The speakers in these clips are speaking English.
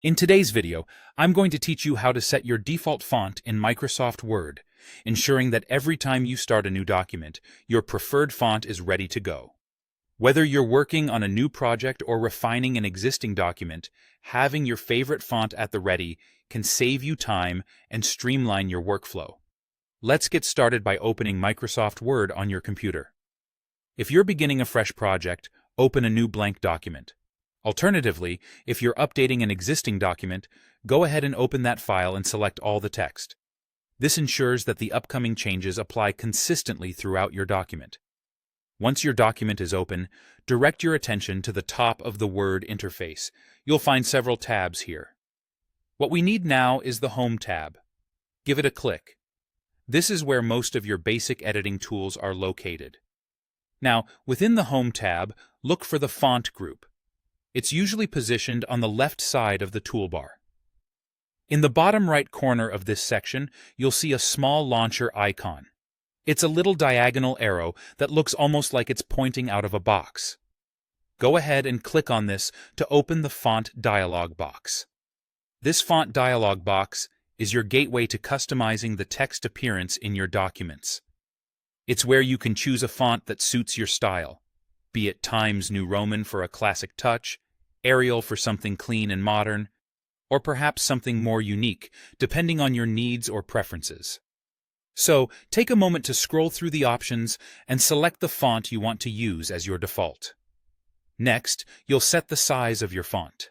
In today's video, I'm going to teach you how to set your default font in Microsoft Word, ensuring that every time you start a new document, your preferred font is ready to go. Whether you're working on a new project or refining an existing document, having your favorite font at the ready can save you time and streamline your workflow. Let's get started by opening Microsoft Word on your computer. If you're beginning a fresh project, open a new blank document. Alternatively, if you're updating an existing document, go ahead and open that file and select all the text. This ensures that the upcoming changes apply consistently throughout your document. Once your document is open, direct your attention to the top of the Word interface. You'll find several tabs here. What we need now is the Home tab. Give it a click. This is where most of your basic editing tools are located. Now, within the Home tab, look for the Font group. It's usually positioned on the left side of the toolbar. In the bottom right corner of this section, you'll see a small launcher icon. It's a little diagonal arrow that looks almost like it's pointing out of a box. Go ahead and click on this to open the Font dialog box. This Font dialog box is your gateway to customizing the text appearance in your documents. It's where you can choose a font that suits your style, be it Times New Roman for a classic touch, Arial for something clean and modern, or perhaps something more unique, depending on your needs or preferences. So, take a moment to scroll through the options and select the font you want to use as your default. Next, you'll set the size of your font.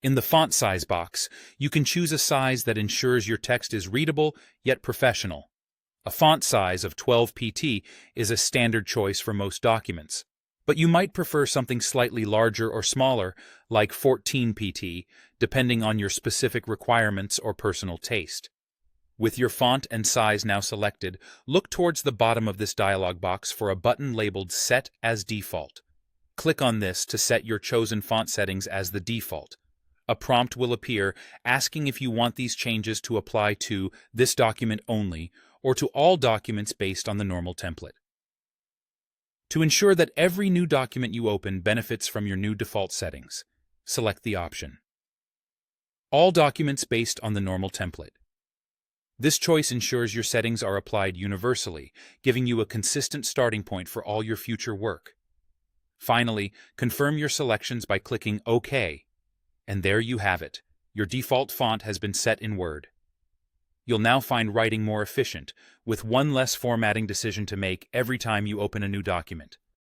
In the font size box, you can choose a size that ensures your text is readable yet professional. A font size of 12 pt is a standard choice for most documents, but you might prefer something slightly larger or smaller, like 14 pt, depending on your specific requirements or personal taste. With your font and size now selected, look towards the bottom of this dialog box for a button labeled Set as Default. Click on this to set your chosen font settings as the default. A prompt will appear asking if you want these changes to apply to this document only or to all documents based on the normal template. To ensure that every new document you open benefits from your new default settings, select the option All documents based on the normal template. This choice ensures your settings are applied universally, giving you a consistent starting point for all your future work. Finally, confirm your selections by clicking OK. And there you have it. Your default font has been set in Word. You'll now find writing more efficient, with one less formatting decision to make every time you open a new document.